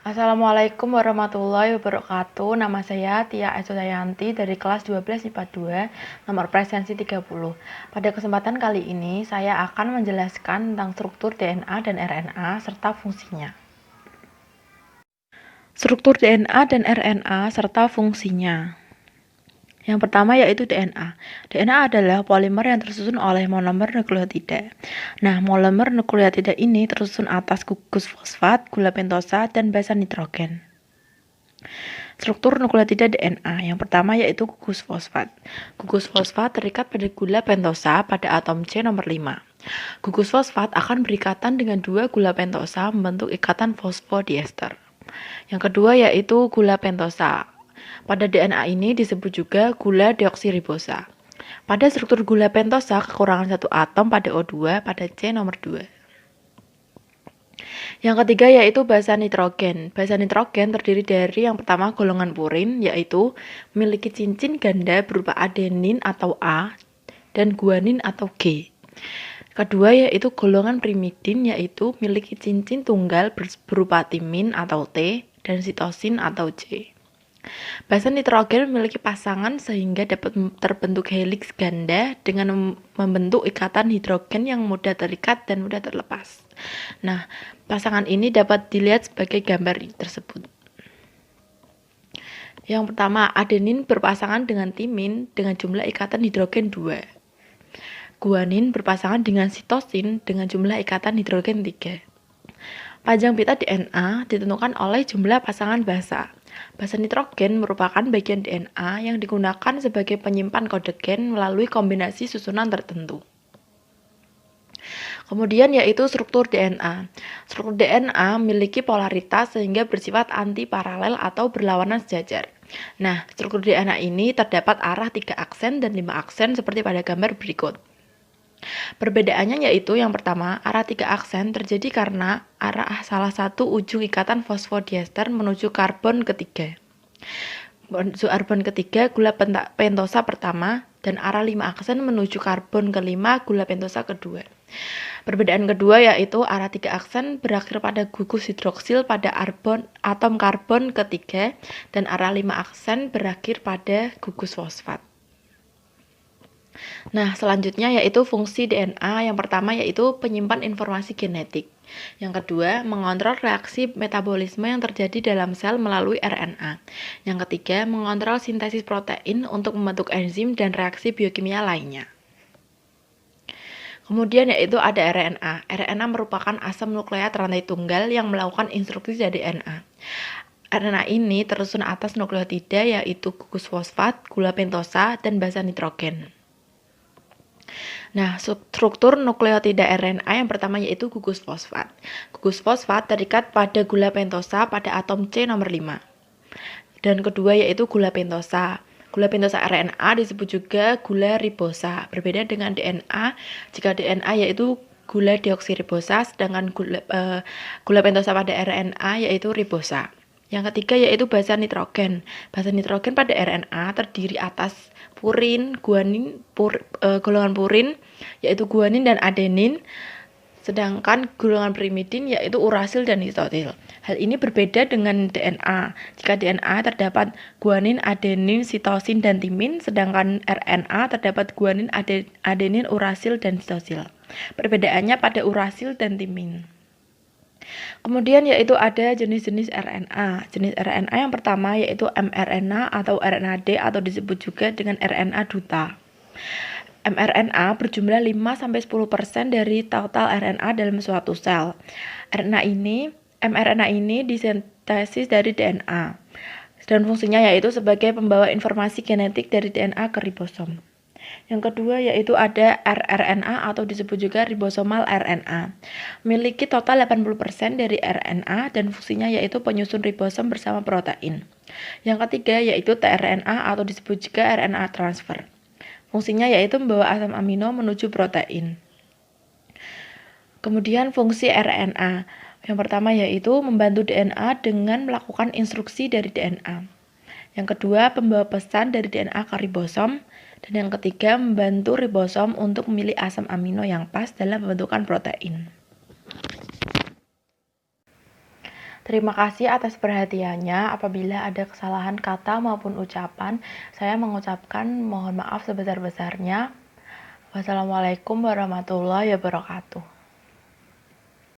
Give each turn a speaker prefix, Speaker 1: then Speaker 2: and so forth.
Speaker 1: Assalamualaikum warahmatullahi wabarakatuh. Nama saya Tia Aisudayanti dari kelas 12 IPA 2, nomor presensi 30. Pada kesempatan kali ini, saya akan menjelaskan tentang struktur DNA dan RNA serta fungsinya. Struktur DNA dan RNA serta fungsinya. Yang pertama yaitu DNA. DNA adalah polimer yang tersusun oleh monomer nukleotida. Nah, monomer nukleotida ini tersusun atas gugus fosfat, gula pentosa, dan basa nitrogen. Struktur nukleotida DNA. Yang pertama yaitu gugus fosfat. Gugus fosfat terikat pada gula pentosa pada atom C nomor 5. Gugus fosfat akan berikatan dengan dua gula pentosa membentuk ikatan fosfodiester. Yang kedua yaitu gula pentosa. Pada DNA ini disebut juga gula deoksiribosa. Pada struktur gula pentosa, kekurangan satu atom pada O2 pada C nomor 2. Yang ketiga yaitu basa nitrogen. Basa nitrogen terdiri dari yang pertama golongan purin, yaitu memiliki cincin ganda berupa adenin atau A dan guanin atau G. Kedua yaitu golongan pirimidin, yaitu memiliki cincin tunggal berupa timin atau T dan sitosin atau C. Basa nitrogen memiliki pasangan sehingga dapat terbentuk heliks ganda dengan membentuk ikatan hidrogen yang mudah terikat dan mudah terlepas. Nah, pasangan ini dapat dilihat sebagai gambar tersebut. Yang pertama, adenin berpasangan dengan timin dengan jumlah ikatan hidrogen 2. Guanin berpasangan dengan sitosin dengan jumlah ikatan hidrogen 3. Panjang pita DNA ditentukan oleh jumlah pasangan basa. Basa nitrogen merupakan bagian DNA yang digunakan sebagai penyimpan kode gen melalui kombinasi susunan tertentu. Kemudian yaitu struktur DNA. Struktur DNA memiliki polaritas sehingga bersifat antiparalel atau berlawanan sejajar. Nah, struktur DNA ini terdapat arah 3 aksen dan 5 aksen seperti pada gambar berikut. Perbedaannya yaitu yang pertama, arah 3 aksen terjadi karena arah salah satu ujung ikatan fosfodiester menuju karbon ketiga. Menuju karbon ketiga gula pentosa pertama dan arah 5 aksen menuju karbon kelima gula pentosa kedua. Perbedaan kedua yaitu arah 3 aksen berakhir pada gugus hidroksil pada atom karbon ketiga dan arah 5 aksen berakhir pada gugus fosfat. Nah, selanjutnya yaitu fungsi DNA. Yang pertama yaitu penyimpan informasi genetik. Yang kedua, mengontrol reaksi metabolisme yang terjadi dalam sel melalui RNA. Yang ketiga, mengontrol sintesis protein untuk membentuk enzim dan reaksi biokimia lainnya. Kemudian yaitu ada RNA. RNA merupakan asam nukleat rantai tunggal yang melakukan instruksi dari DNA. RNA ini tersusun atas nukleotida yaitu gugus fosfat, gula pentosa, dan basa nitrogen. Nah, struktur nukleotida RNA yang pertama yaitu gugus fosfat. Gugus fosfat terikat pada gula pentosa pada atom C nomor 5. Dan kedua yaitu gula pentosa. Gula pentosa RNA disebut juga gula ribosa. Berbeda dengan DNA, jika DNA yaitu gula deoksiribosa, sedangkan gula pentosa pada RNA yaitu ribosa. Yang ketiga yaitu basa nitrogen. Basa nitrogen pada RNA terdiri atas purin, guanin, golongan purin yaitu guanin dan adenin, sedangkan golongan pirimidin yaitu urasil dan histosil. Hal ini berbeda dengan DNA. Jika DNA terdapat guanin, adenin, sitosin, dan timin, sedangkan RNA terdapat guanin, adenin, urasil, dan histosil. Perbedaannya pada urasil dan timin. Kemudian yaitu ada jenis-jenis RNA. Jenis RNA yang pertama yaitu mRNA atau RNA-D atau disebut juga dengan RNA duta. mRNA berjumlah 5-10% dari total RNA dalam suatu sel. mRNA ini disintesis dari DNA. Dan fungsinya yaitu sebagai pembawa informasi genetik dari DNA ke ribosom. Yang kedua yaitu ada rRNA atau disebut juga ribosomal RNA. Memiliki total 80% dari RNA dan fungsinya yaitu penyusun ribosom bersama protein. Yang ketiga yaitu tRNA atau disebut juga RNA transfer. Fungsinya yaitu membawa asam amino menuju protein. Kemudian fungsi RNA. Yang pertama yaitu membantu DNA dengan melakukan instruksi dari DNA. Yang kedua, pembawa pesan dari DNA ke ribosom. Dan yang ketiga, membantu ribosom untuk memilih asam amino yang pas dalam pembentukan protein. Terima kasih atas perhatiannya. Apabila ada kesalahan kata maupun ucapan, saya mengucapkan mohon maaf sebesar-besarnya. Wassalamualaikum warahmatullahi wabarakatuh.